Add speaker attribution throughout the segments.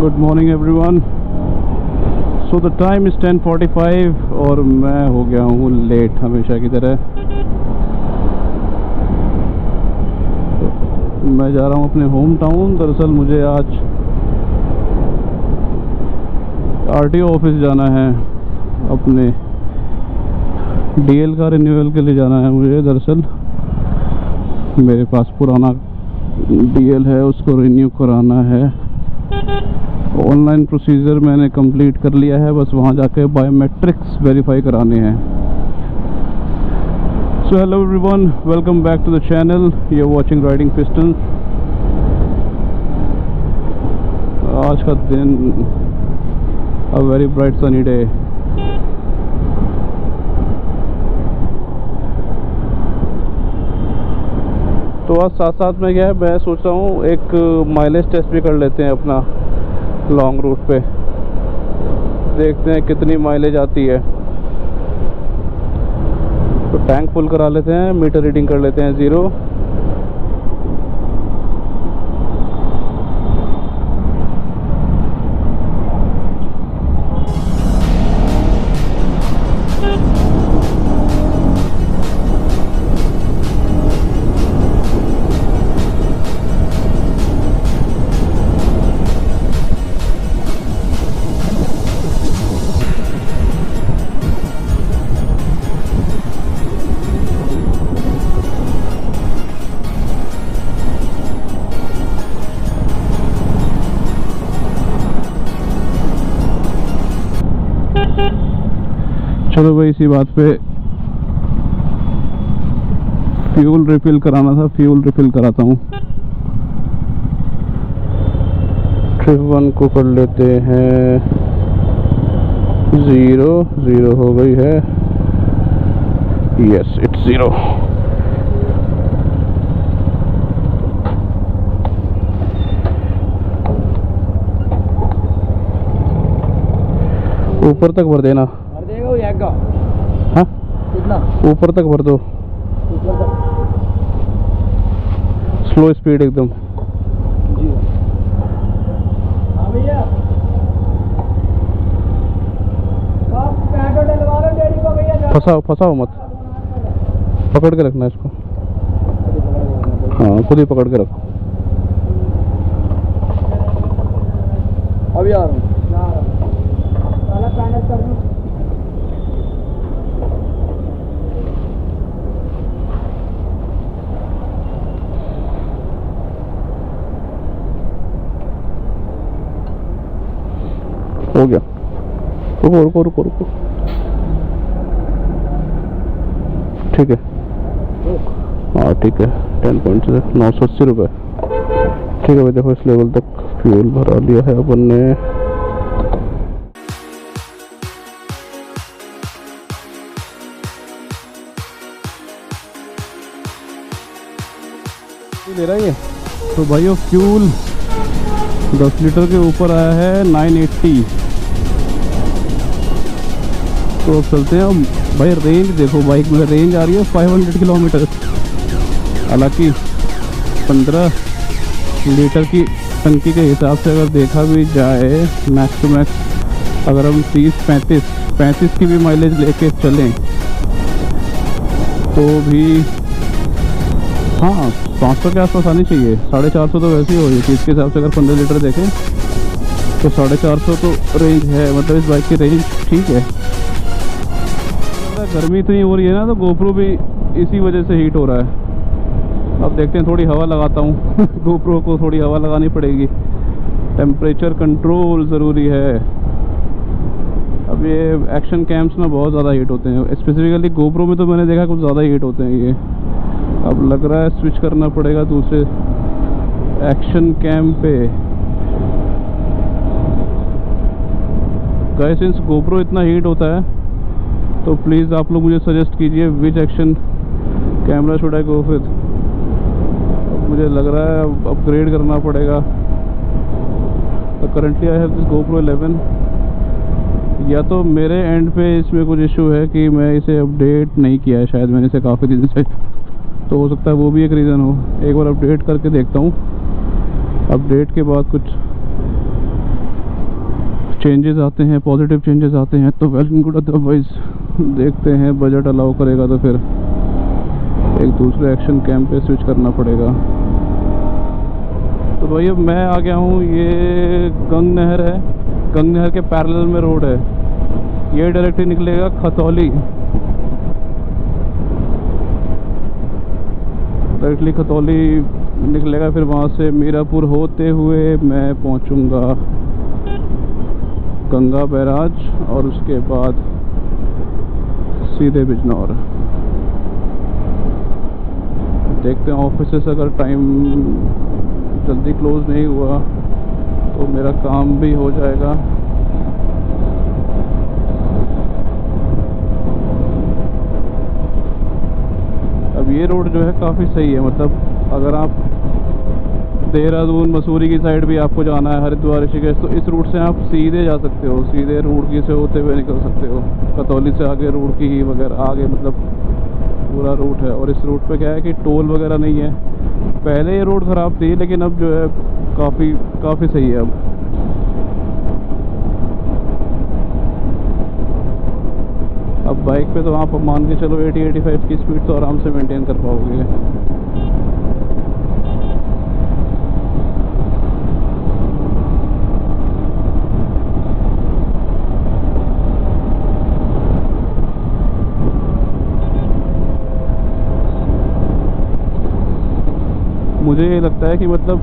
Speaker 1: Good morning everyone. So the time is 10:45 और मैं हो गया हूँ लेट हमेशा की तरह। मैं जा रहा हूँ अपने होम टाउन। दरअसल मुझे आज आरटीओ ऑफिस जाना है, अपने डीएल का रिन्यूअल के लिए जाना है मुझे। दरअसल मेरे पास पुराना डीएल है, उसको रिन्यू कराना है। ऑनलाइन प्रोसीजर मैंने कंप्लीट कर लिया है, बस वहाँ जाके बायोमेट्रिक्स वेरीफाई कराने हैं। So hello everyone, welcome back to the channel. You are watching riding piston. आज का दिन a very bright sunny day. तो आज साथ साथ में क्या है, मैं सोच रहा हूँ एक माइलेज टेस्ट भी कर लेते हैं अपना लॉन्ग रूट पे। देखते हैं कितनी माइलेज आती है। तो टैंक फुल करा लेते हैं, मीटर रीडिंग कर लेते हैं 0। चलो भाई, इसी बात पे फ्यूल रिफिल कराना था, फ्यूल रिफिल कराता हूँ। ट्रिप 1 को कर लेते हैं 0 हो गई है। Yes, it's 0। ऊपर तक भर देना। हाँ, ऊपर तक भर दो, स्लो स्पीड एकदम। फंसाओ मत, पकड़ के रखना इसको। हाँ, खुद ही पकड़ के रखो।
Speaker 2: अभी आ रहा हूँ।
Speaker 1: हो गया। रुको। ठीक है, हाँ ठीक है। 10 पॉइंट 980 रुपये। ठीक है भाई, देखो इस लेवल तक फ्यूल भरा लिया है अपन ने। ले रहा है। तो भाई फ्यूल 10 लीटर के ऊपर आया है 980। तो अब चलते हैं। भाई रेंज देखो, बाइक में रेंज आ रही है 500 किलोमीटर। हालांकि 15 लीटर की टंकी के हिसाब से अगर देखा भी जाए, मैक्स टू मैक्स अगर हम 30-35 की भी माइलेज लेके चलें तो भी हाँ 500 के आसपास आनी चाहिए। 450 तो वैसे ही हो रही है। इसके हिसाब से अगर 15 लीटर देखें तो 450 तो रेंज है। मतलब इस बाइक की रेंज ठीक है। गर्मी इतनी हो रही है ना, तो गोप्रो भी इसी वजह से हीट हो रहा है। अब देखते हैं, थोड़ी हवा लगाता हूँ गोप्रो को थोड़ी हवा लगानी पड़ेगी। टेम्परेचर कंट्रोल ज़रूरी है। अब ये एक्शन कैम्स ना बहुत ज़्यादा हीट होते हैं। स्पेसिफिकली गोप्रो में तो मैंने देखा कुछ ज़्यादा हीट होते हैं ये। अब लग रहा है स्विच करना पड़ेगा दूसरे एक्शन कैम पे। गाइस, सिंस गोप्रो इतना हीट होता है तो प्लीज़ आप लोग मुझे सजेस्ट कीजिए विच action camera should I go with. मुझे लग रहा है अपग्रेड करना पड़ेगा। तो currently I have this GoPro 11। या तो मेरे एंड पे इसमें कुछ इशू है कि मैं इसे अपडेट नहीं किया है, शायद मैंने इसे काफ़ी दिन से। तो हो सकता है वो भी एक रीज़न हो। एक बार अपडेट करके देखता हूँ, अपडेट के बाद कुछ चेंजेस आते हैं, पॉजिटिव चेंजेस आते हैं तो वेल एंड गुड, अदरवाइज देखते हैं बजट अलाउ करेगा तो फिर एक दूसरे एक्शन कैम्प पे स्विच करना पड़ेगा। तो भाई अब मैं आ गया हूँ, ये गंग नहर है, गंग नहर के पैरेलल में रोड है, ये डायरेक्टली निकलेगा खतौली, डायरेक्टली खतौली निकलेगा, फिर वहाँ से मीरापुर होते हुए मैं पहुँचूँगा गंगा बैराज और उसके बाद सीधे बिजनौर। देखते हैं ऑफिस अगर टाइम जल्दी क्लोज नहीं हुआ तो मेरा काम भी हो जाएगा। अब ये रोड जो है काफ़ी सही है, मतलब अगर आप देहरादून मसूरी की साइड भी आपको जाना है, हरिद्वार ऋषिकेश, तो इस रूट से आप सीधे जा सकते हो, सीधे रुड़की से होते हुए निकल सकते हो, खतौली से आगे रुड़की वगैरह आगे, मतलब पूरा रूट है। और इस रूट पे क्या है कि टोल वगैरह नहीं है, पहले ये रोड ख़राब थी लेकिन अब जो है काफ़ी सही है। अब बाइक पे तो आप मान के चलो 80-85 की स्पीड तो आराम से मेंटेन कर पाओगे। मुझे ये लगता है कि मतलब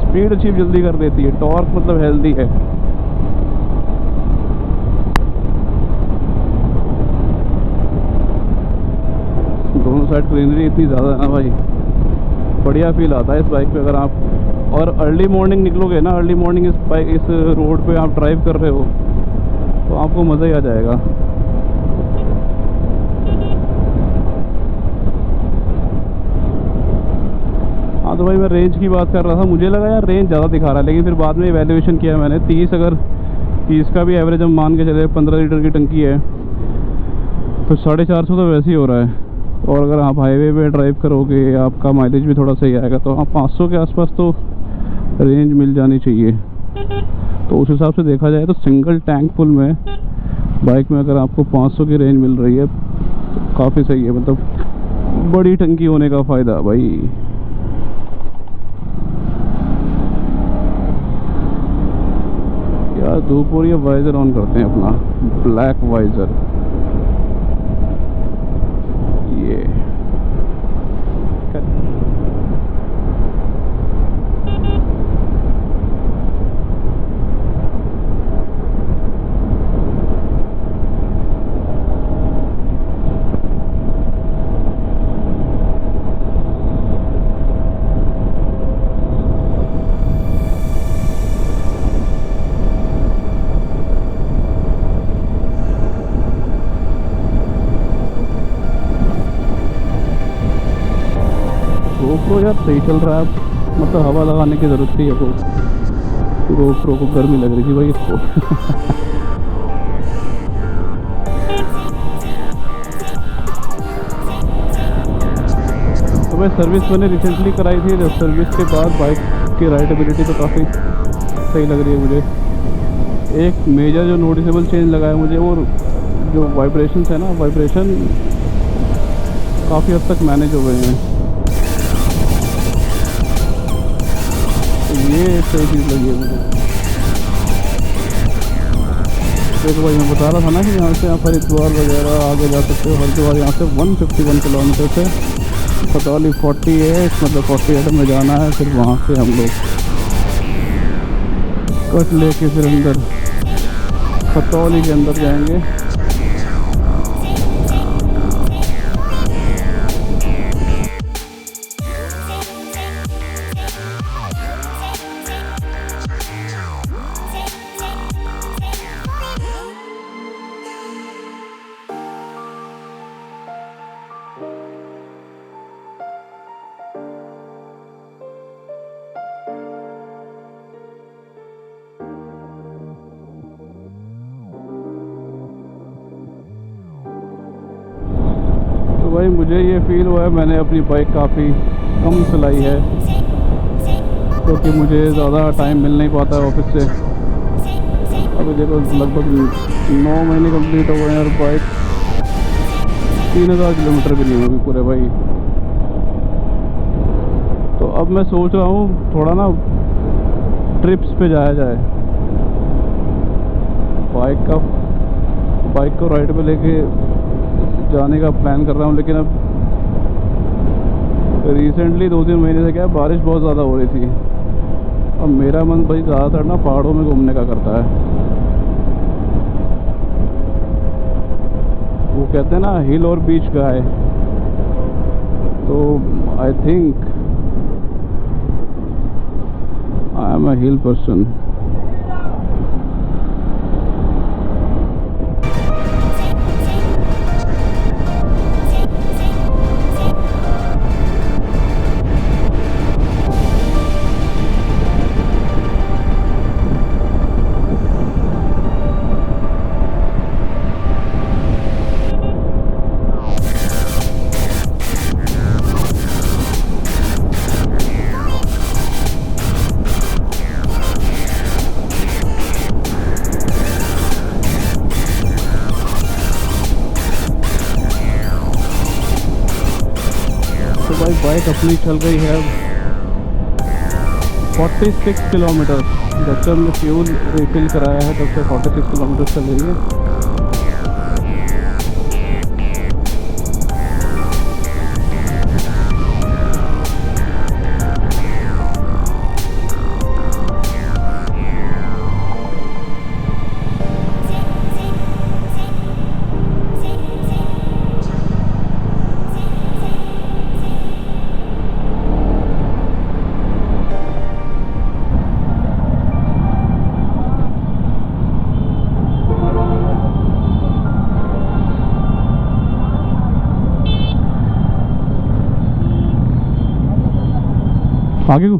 Speaker 1: स्पीड अचीव जल्दी कर देती है, टॉर्क मतलब हेल्दी है। दोनों साइड ग्रीनरी इतनी ज़्यादा है ना भाई, बढ़िया फील आता है इस बाइक पे। अगर आप और अर्ली मॉर्निंग निकलोगे ना, अर्ली मॉर्निंग इस रोड पे आप ड्राइव कर रहे हो तो आपको मज़ा ही आ जाएगा। हाँ तो भाई मैं रेंज की बात कर रहा था, मुझे लगा यार रेंज ज़्यादा दिखा रहा है, लेकिन फिर बाद में इवैल्यूएशन किया मैंने, 30 का भी एवरेज हम मान के चले, 15 लीटर की टंकी है तो 450 तो वैसे ही हो रहा है। और अगर आप हाईवे पे ड्राइव करोगे आपका माइलेज भी थोड़ा सही आएगा, तो हाँ 500 के आसपास तो रेंज मिल जानी चाहिए। तो उस हिसाब से देखा जाए तो सिंगल टैंक फुल में बाइक में अगर आपको 500 की रेंज मिल रही है तो काफ़ी सही है, मतलब बड़ी टंकी होने का फ़ायदा भाई। यार धूप हो रही है, वाइजर ऑन करते हैं अपना, ब्लैक वाइजर। ये GoPro यार सही चल रहा है, मतलब हवा लगाने की ज़रूरत थी अब, GoPro को गर्मी लग रही थी भाई इसको। तो भाई सर्विस मैंने रिसेंटली कराई थी, जब सर्विस के बाद बाइक की राइडेबिलिटी तो काफ़ी सही लग रही है मुझे। एक मेजर जो नोटिसेबल चेंज लगा है मुझे, वो जो वाइब्रेशन है ना, वाइब्रेशन काफ़ी हद तक मैनेज हो गए हैं, ये सही चीज़ लगी है मुझे। तो भाई मैं बता रहा था ना कि यहाँ से आप हरिद्वार वगैरह आगे जा सकते हो। हरिद्वार यहाँ से 151 किलोमीटर से, खतौली 48, मतलब 48 में जाना है। फिर वहाँ से हम लोग कट लेके फिर अंदर खतौली के अंदर जाएंगे। भाई मुझे ये फील हुआ है मैंने अपनी बाइक काफ़ी कम चलाई है, क्योंकि मुझे ज़्यादा टाइम मिल नहीं पाता है ऑफिस से। अभी देखो लगभग 9 महीने कंप्लीट हो गए हैं और बाइक 3000 किलोमीटर भी नहीं होगी पूरे भाई। तो अब मैं सोच रहा हूँ थोड़ा ना ट्रिप्स पे जाया जाए। बाइक को राइड पे लेके जाने का प्लान कर रहा हूँ, लेकिन अब रिसेंटली 2-3 महीने से क्या है, बारिश बहुत ज़्यादा हो रही थी। अब मेरा मन भाई ज़्यादातर ना पहाड़ों में घूमने का करता है। वो कहते हैं ना हिल और बीच गाय, तो I think I am a hill person. भाई बाइक अपनी चल गई है 46 किलोमीटर। जब से हमने फ्यूल रिफिल कराया है तब से 46 किलोमीटर चल रही है। आगे को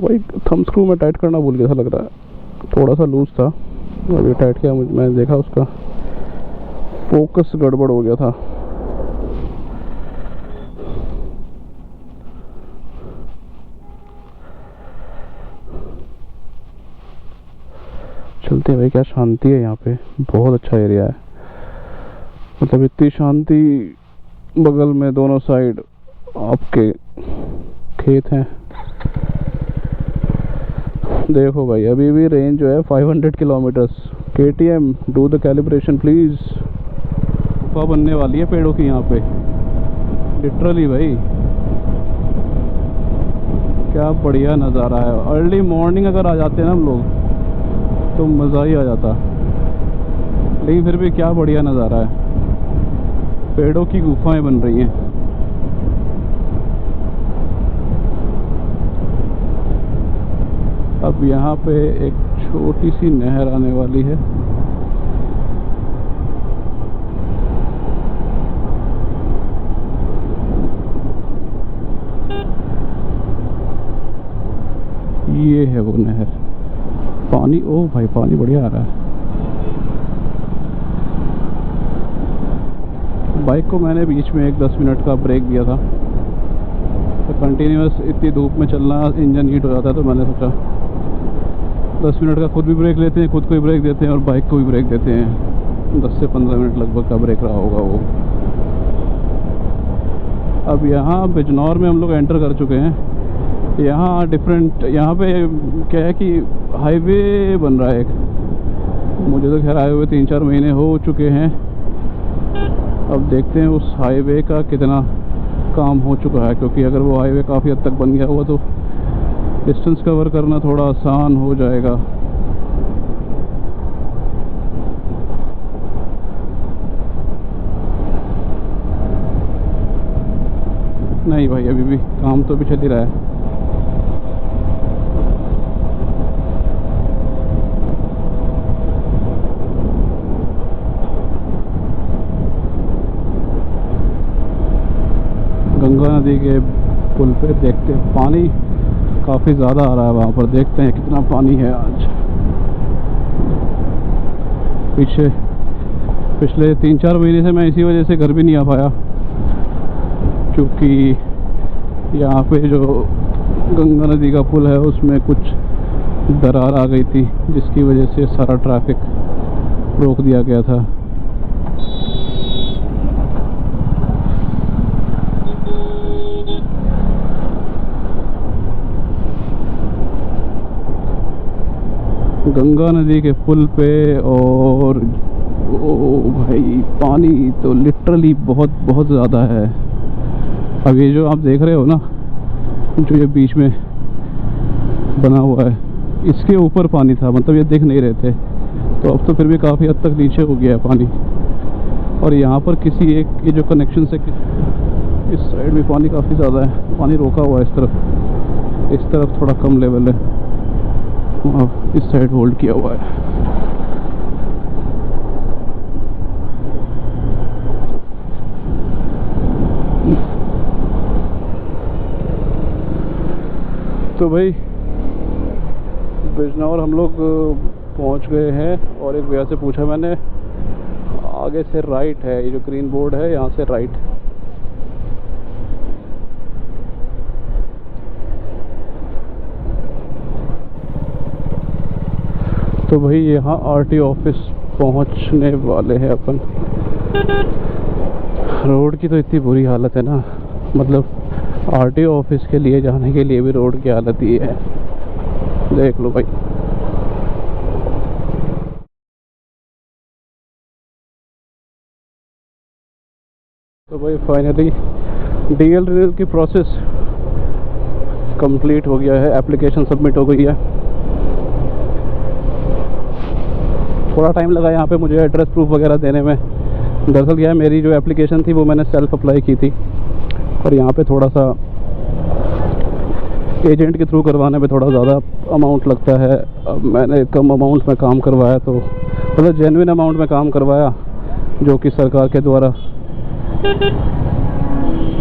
Speaker 1: भाई थंब स्क्रू में टाइट करना भूल गया था, लग रहा है थोड़ा सा लूज था। अभी टाइट किया, मैंने देखा उसका फोकस गड़बड़ हो गया था। चलते हैं भाई, क्या शांति है यहाँ पे, बहुत अच्छा एरिया है। मतलब इतनी शांति, बगल में दोनों साइड आपके खेत हैं। देखो भाई अभी भी रेंज जो है 500 kilometres. KTM do the calibration please. गुफा बनने वाली है पेड़ों की यहाँ पे, लिटरली भाई क्या बढ़िया नज़ारा है। अर्ली मॉर्निंग अगर आ जाते हैं ना हम लोग तो मज़ा ही आ जाता, लेकिन फिर भी क्या बढ़िया नज़ारा है। पेड़ों की गुफाएं बन रही हैं। अब यहाँ पे एक छोटी सी नहर आने वाली है। ये है वो नहर। पानी, ओ भाई पानी बढ़िया आ रहा है। बाइक को मैंने बीच में एक 10 मिनट का ब्रेक दिया था, तो कंटिन्यूस इतनी धूप में चलना इंजन हीट हो जाता है, तो मैंने सोचा 10 मिनट का खुद भी ब्रेक लेते हैं, खुद को भी ब्रेक देते हैं और बाइक को भी ब्रेक देते हैं। 10 से 15 मिनट लगभग का ब्रेक रहा होगा वो। अब यहाँ बिजनौर में हम लोग एंटर कर चुके हैं। यहाँ डिफरेंट, यहाँ पे क्या है कि हाईवे बन रहा है एक। मुझे तो खैर आए हुए 3-4 महीने हो चुके हैं। अब देखते हैं उस हाईवे का कितना काम हो चुका है, क्योंकि अगर वो हाईवे काफ़ी हद तक बन गया हुआ तो डिस्टेंस कवर करना थोड़ा आसान हो जाएगा। नहीं भाई अभी भी काम तो भी चल ही रहा है। गंगा नदी के पुल पे देखते हैं, पानी काफ़ी ज़्यादा आ रहा है वहाँ पर। देखते हैं कितना पानी है आज। पीछे पिछले 3-4 महीने से मैं इसी वजह से घर भी नहीं आ पाया, क्योंकि यहाँ पे जो गंगा नदी का पुल है उसमें कुछ दरार आ गई थी, जिसकी वजह से सारा ट्रैफिक रोक दिया गया था। गंगा नदी के पुल पे, और ओ भाई पानी तो लिटरली बहुत बहुत ज़्यादा है। अब ये जो आप देख रहे हो ना, जो ये बीच में बना हुआ है, इसके ऊपर पानी था, मतलब ये दिख नहीं रहे थे, तो अब तो फिर भी काफ़ी हद तक नीचे हो गया है पानी। और यहाँ पर किसी एक ये जो कनेक्शन से इस साइड भी पानी काफ़ी ज़्यादा है, पानी रोका हुआ है इस तरफ थोड़ा कम लेवल है, अब इस साइड होल्ड किया हुआ है। तो भाई बिजनौर हम लोग पहुंच गए हैं, और एक भैया से पूछा मैंने, आगे से राइट है, ये जो ग्रीन बोर्ड है यहाँ से राइट। तो भाई यहाँ आरटी ऑफिस पहुँचने वाले हैं अपन। रोड की तो इतनी बुरी हालत है ना, मतलब आरटी ऑफिस के लिए जाने के लिए भी रोड की हालत ये है, देख लो भाई। तो भाई फाइनली डीएल रिन्यूअल की प्रोसेस कंप्लीट हो गया है, एप्लीकेशन सबमिट हो गई है। थोड़ा टाइम लगा यहाँ पे मुझे एड्रेस प्रूफ वगैरह देने में। दरअसल क्या है, मेरी जो एप्लीकेशन थी वो मैंने सेल्फ अप्लाई की थी, और यहाँ पे थोड़ा सा एजेंट के थ्रू करवाने में थोड़ा ज़्यादा अमाउंट लगता है। अब मैंने कम अमाउंट में काम करवाया, तो मतलब जेन्युइन अमाउंट में काम करवाया, जो कि सरकार के द्वारा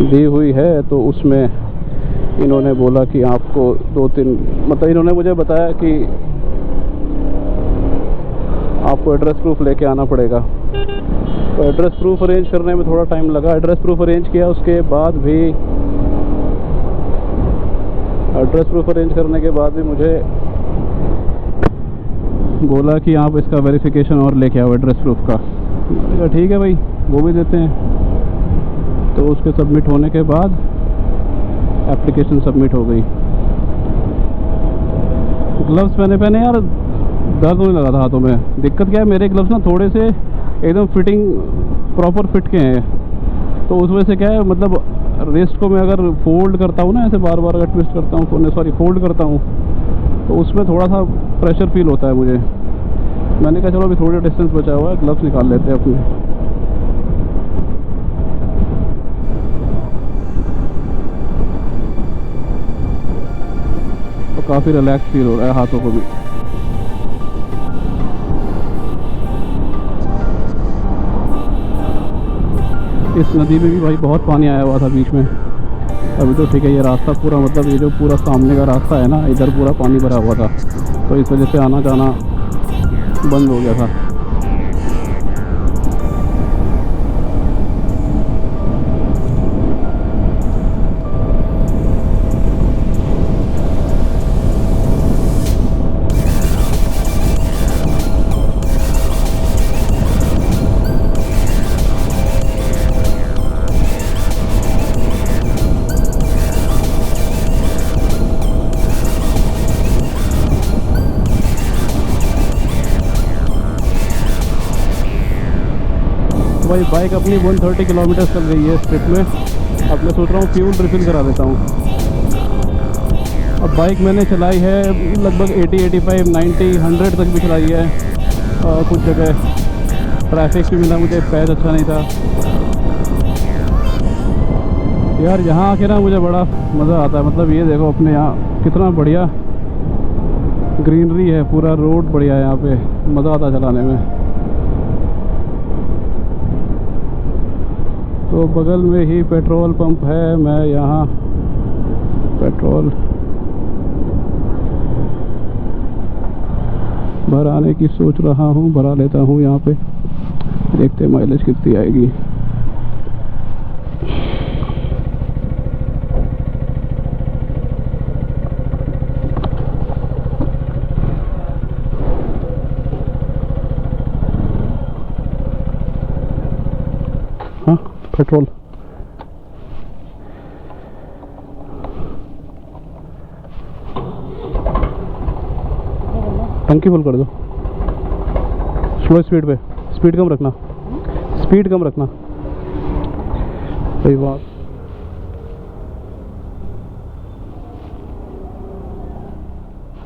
Speaker 1: दी हुई है। तो उसमें इन्होंने बोला कि आपको 2-3, मतलब इन्होंने मुझे बताया कि आपको एड्रेस प्रूफ लेके आना पड़ेगा। तो एड्रेस प्रूफ अरेंज करने में थोड़ा टाइम लगा। एड्रेस प्रूफ अरेंज किया, उसके बाद भी एड्रेस प्रूफ अरेंज करने के बाद भी मुझे बोला कि आप इसका वेरिफिकेशन और लेके आओ एड्रेस प्रूफ का। मैंने कहा ठीक है भाई, वो भी देते हैं। तो उसके सबमिट होने के बाद एप्लीकेशन सबमिट हो गई। ग्लव्स पहने यार दर्द होने लगा था हाथों में। दिक्कत क्या है, मेरे ग्लव्स ना थोड़े से एकदम फिटिंग प्रॉपर फिट के हैं, तो उस वजह से क्या है, मतलब रिस्ट को मैं अगर फोल्ड करता हूँ ना, ऐसे बार बार अगर ट्विस्ट करता हूँ, फोल्ड करता हूँ, तो उसमें थोड़ा सा प्रेशर फील होता है मुझे। मैंने कहा चलो अभी थोड़ा डिस्टेंस बचा हुआ है, ग्लव्स निकाल लेते हैं अपने। तो काफ़ी रिलैक्स फील हो रहा है हाथों को भी। इस नदी में भी भाई बहुत पानी आया हुआ था बीच में। अभी तो ठीक है, ये रास्ता पूरा, मतलब ये जो पूरा सामने का रास्ता है ना, इधर पूरा पानी भरा हुआ था, तो इस वजह से आना जाना बंद हो गया था। भाई बाइक अपनी 130 किलोमीटर चल रही है इस ट्रिप में। अब मैं सोच रहा हूँ फ्यूल रिफिल करा देता हूँ। अब बाइक मैंने चलाई है लगभग 80, 85, 90, 100 तक भी चलाई है। कुछ जगह ट्रैफिक भी मिला, मुझे पैर अच्छा नहीं था यार। यहाँ आके ना मुझे बड़ा मज़ा आता है। मतलब ये देखो अपने यहाँ कितना बढ़िया ग्रीनरी है, पूरा रोड बढ़िया है, यहाँ पे मज़ा आता है चलाने में। तो बगल में ही पेट्रोल पंप है, मैं यहाँ पेट्रोल भराने की सोच रहा हूँ, भरा लेता हूँ यहाँ पे। देखते हैं माइलेज कितनी आएगी। हाँ पेट्रोल टंकी फुल कर दो। स्लो स्पीड पे, स्पीड कम रखना, स्पीड कम रखना। सही बात।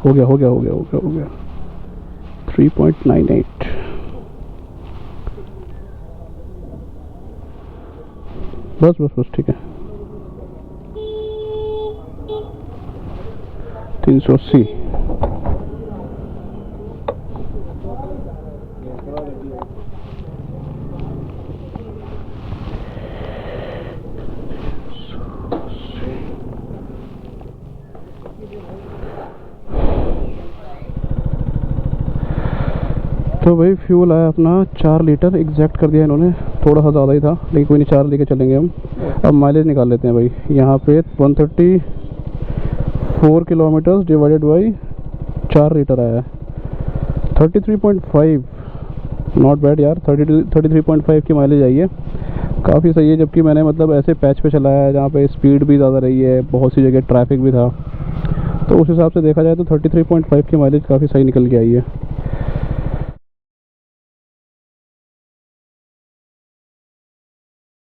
Speaker 1: हो गया हो गया हो गया हो गया हो गया 3.98। बस बस बस ठीक है। 380। तो भाई फ्यूल आया अपना 4 लीटर एग्जैक्ट कर दिया इन्होंने, थोड़ा सा ज़्यादा ही था लेकिन कोई नहीं, 4 लेके चलेंगे हम। अब माइलेज निकाल लेते हैं भाई। यहाँ पे 134 किलोमीटर्स डिवाइडेड बाई 4 लीटर आया है 33.5। नॉट बैड यार, 33.5 की माइलेज आई है, काफ़ी सही है। जबकि मैंने मतलब ऐसे पैच पे चलाया है जहाँ पे स्पीड भी ज़्यादा रही है, बहुत सी जगह ट्रैफिक भी था, तो उस हिसाब से देखा जाए तो 33.5 की माइलेज काफ़ी सही निकल के आई है।